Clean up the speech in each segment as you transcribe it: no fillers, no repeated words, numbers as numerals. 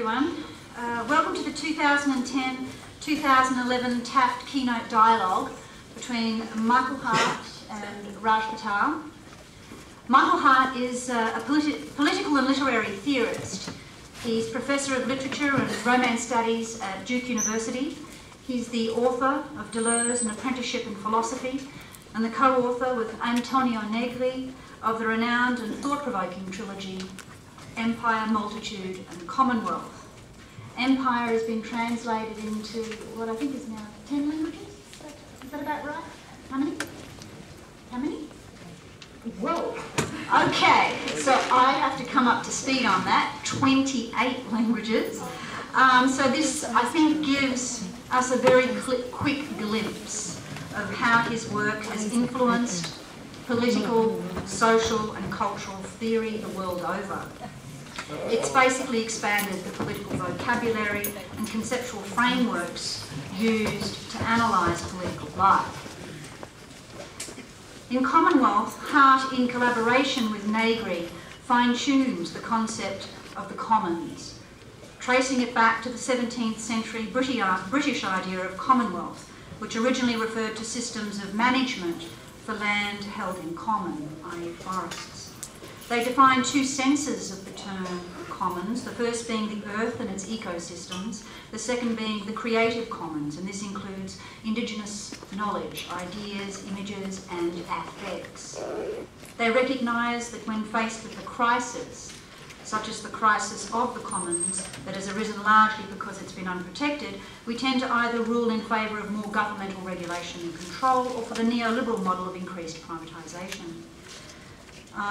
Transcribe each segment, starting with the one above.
everyone. Welcome to the 2010-2011 Taft Keynote Dialogue between Michael Hardt and Raj Patel. Michael Hardt is a political and literary theorist. He's Professor of Literature and Romance Studies at Duke University. He's the author of Deleuze, An Apprenticeship in Philosophy, and the co-author with Antonio Negri of the renowned and thought-provoking trilogy Empire, Multitude and Commonwealth. Empire has been translated into what I think is now 10 languages? Is that about right? How many? How many? Whoa. Okay, so I have to come up to speed on that. 28 languages. So this, I think, gives us a very quick glimpse of how his work has influenced political, social and cultural theory the world over. It's basically expanded the political vocabulary and conceptual frameworks used to analyse political life. In Commonwealth, Hardt, in collaboration with Negri, fine-tunes the concept of the commons, tracing it back to the 17th century British idea of Commonwealth, which originally referred to systems of management for land held in common, i.e. forests. They define two senses of the term commons, the first being the earth and its ecosystems, the second being the creative commons, and this includes indigenous knowledge, ideas, images and affects. They recognise that when faced with a crisis, such as the crisis of the commons that has arisen largely because it's been unprotected, we tend to either rule in favour of more governmental regulation and control or for the neoliberal model of increased privatisation.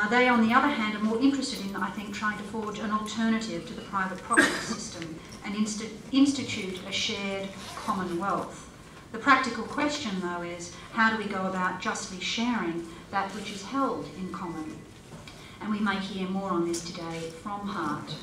They, on the other hand, are more interested in, I think, trying to forge an alternative to the private property system and institute a shared commonwealth. The practical question, though, is how do we go about justly sharing that which is held in common? And we may hear more on this today from Hardt.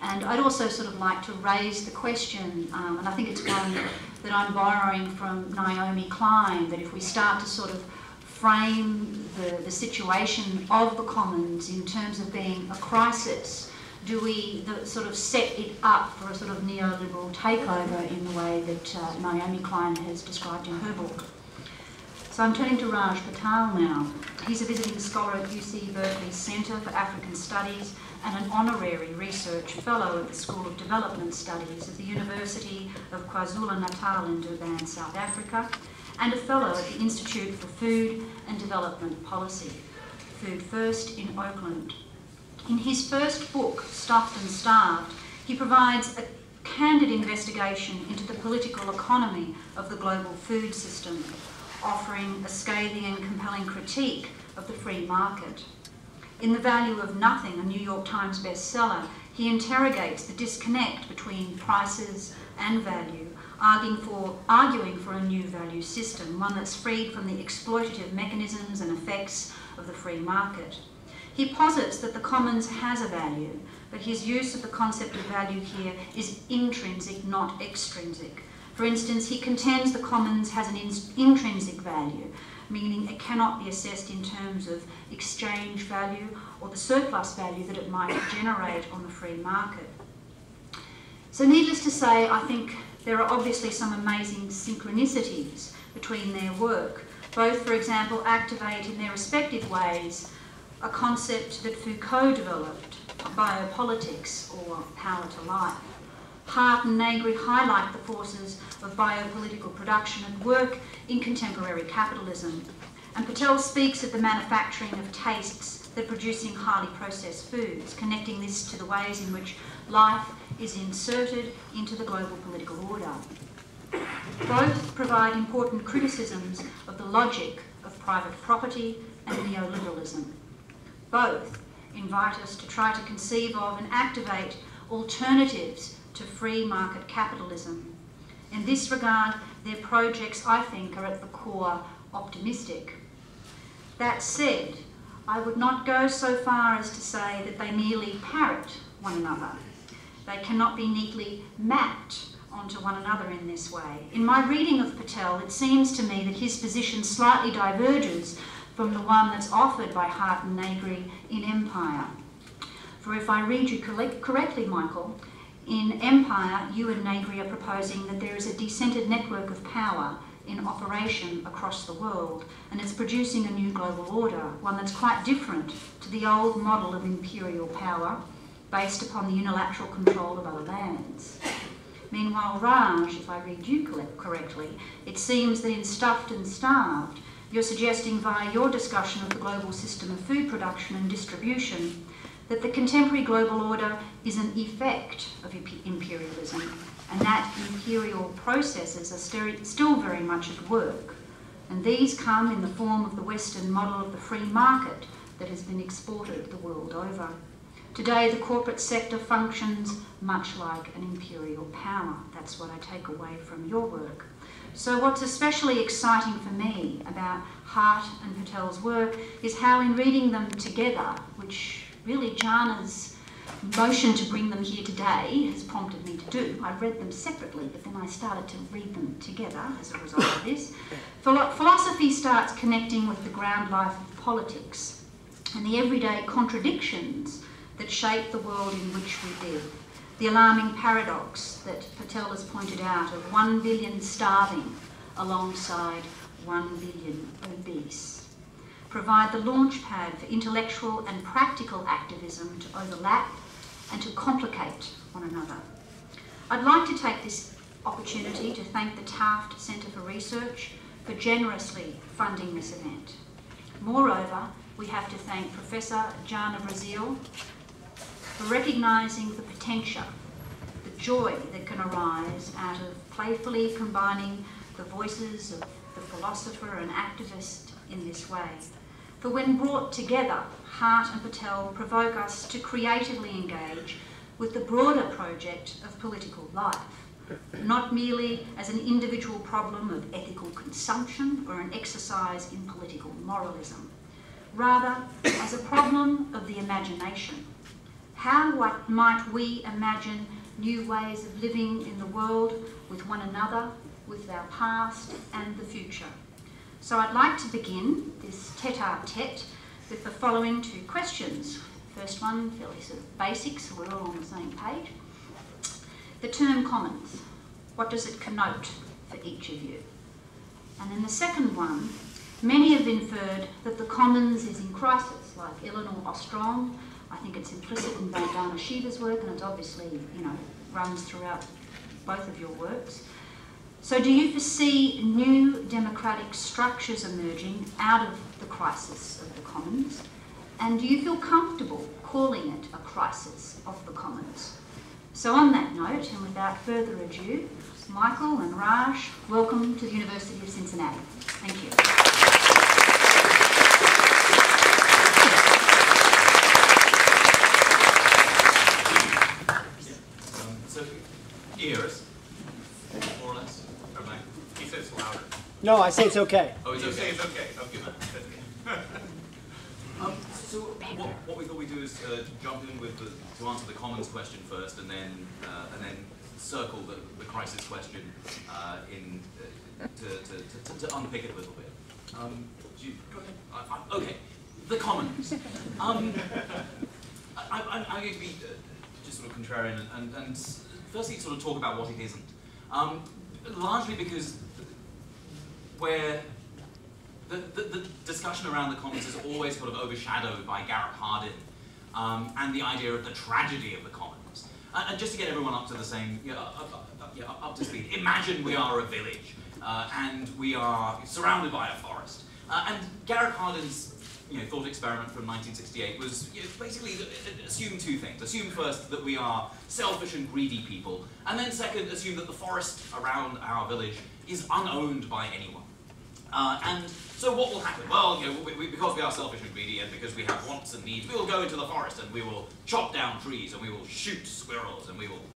And I'd also sort of like to raise the question, and I think it's one that I'm borrowing from Naomi Klein, that if we start to sort of frame the situation of the commons in terms of being a crisis, do we sort of set it up for a sort of neoliberal takeover in the way that Naomi Klein has described in her book? So I'm turning to Raj Patel now. He's a visiting scholar at UC-Berkeley Centre for African Studies and an honorary research fellow at the School of Development Studies at the University of KwaZulu-Natal in Durban, South Africa, and a fellow at the Institute for Food and Development Policy, Food First in Oakland. In his first book, Stuffed and Starved, he provides a candid investigation into the political economy of the global food system, offering a scathing and compelling critique of the free market. In The Value of Nothing, a New York Times bestseller, he interrogates the disconnect between prices and value, arguing for a new value system, one that's freed from the exploitative mechanisms and effects of the free market. He posits that the commons has a value, but his use of the concept of value here is intrinsic, not extrinsic. For instance, he contends the commons has an intrinsic value, meaning it cannot be assessed in terms of exchange value or the surplus value that it might generate on the free market. So needless to say, I think there are obviously some amazing synchronicities between their work. Both, for example, activate in their respective ways a concept that Foucault developed, biopolitics, or power to life. Hardt and Negri highlight the forces of biopolitical production at work in contemporary capitalism. And Patel speaks of the manufacturing of tastes that producing highly processed foods, connecting this to the ways in which life is inserted into the global political order. Both provide important criticisms of the logic of private property and neoliberalism. Both invite us to try to conceive of and activate alternatives to free market capitalism. In this regard, their projects, I think, are at the core optimistic. That said, I would not go so far as to say that they merely parrot one another. They cannot be neatly mapped onto one another in this way. In my reading of Patel, it seems to me that his position slightly diverges from the one that's offered by Hardt and Negri in Empire. For if I read you correctly, Michael, In Empire, you and Negri are proposing that there is a decentered network of power in operation across the world, and it's producing a new global order, one that's quite different to the old model of imperial power based upon the unilateral control of other lands. Meanwhile, Raj, if I read you correctly, it seems that in Stuffed and Starved, you're suggesting via your discussion of the global system of food production and distribution that the contemporary global order is an effect of imperialism, and that imperial processes are still very much at work. And these come in the form of the Western model of the free market that has been exported the world over. Today, the corporate sector functions much like an imperial power. That's what I take away from your work. So what's especially exciting for me about Hardt and Patel's work is how in reading them together, which really Jana's motion to bring them here today has prompted me to do. I read them separately, but then I started to read them together as a result of this. Philosophy starts connecting with the ground life of politics and the everyday contradictions that shape the world in which we live. The alarming paradox that Patel has pointed out of 1 billion starving alongside 1 billion obese. Provide the launch pad for intellectual and practical activism to overlap and to complicate one another. I'd like to take this opportunity to thank the Taft Centre for Research for generously funding this event. Moreover, we have to thank Professor Jana Brazil for recognising the potential, the joy that can arise out of playfully combining the voices of the philosopher and activist in this way. For when brought together, Hardt and Patel provoke us to creatively engage with the broader project of political life, not merely as an individual problem of ethical consumption or an exercise in political moralism, rather as a problem of the imagination. How might we imagine new ways of living in the world with one another, with our past and the future? So I'd like to begin this tete-a-tete with the following two questions. First one, fairly sort of basic, so we're all on the same page. The term commons, what does it connote for each of you? And then the second one, many have inferred that the commons is in crisis, like Eleanor Ostrom. I think it's implicit in Vandana Shiva's work, and it's obviously, runs throughout both of your works. So do you foresee new democratic structures emerging out of the crisis of the commons? And do you feel comfortable calling it a crisis of the commons? So on that note, and without further ado, Michael and Raj, welcome to the University of Cincinnati. Thank you. So, you hear us? More or less? Okay. He says it's louder. No, I say it's okay. Oh, it's okay. It's okay. Okay, man. So what we thought we'd do is jump in with to answer the commons question first, and then circle the crisis question to unpick it a little bit. Go ahead. Okay, the commons. I'm going to be just sort of contrarian and firstly sort of talk about what it isn't. Largely because where the discussion around the commons is always sort of overshadowed by Garrett Hardin and the idea of the tragedy of the commons. And just to get everyone up to the same, up to speed, imagine we are a village and we are surrounded by a forest. And Garrett Hardin's thought experiment from 1968 was basically assume two things. Assume first that we are selfish and greedy people, and then second, assume that the forest around our village is unowned by anyone. And so what will happen? Well, because we are selfish and greedy and because we have wants and needs, we will go into the forest and we will chop down trees and we will shoot squirrels and we will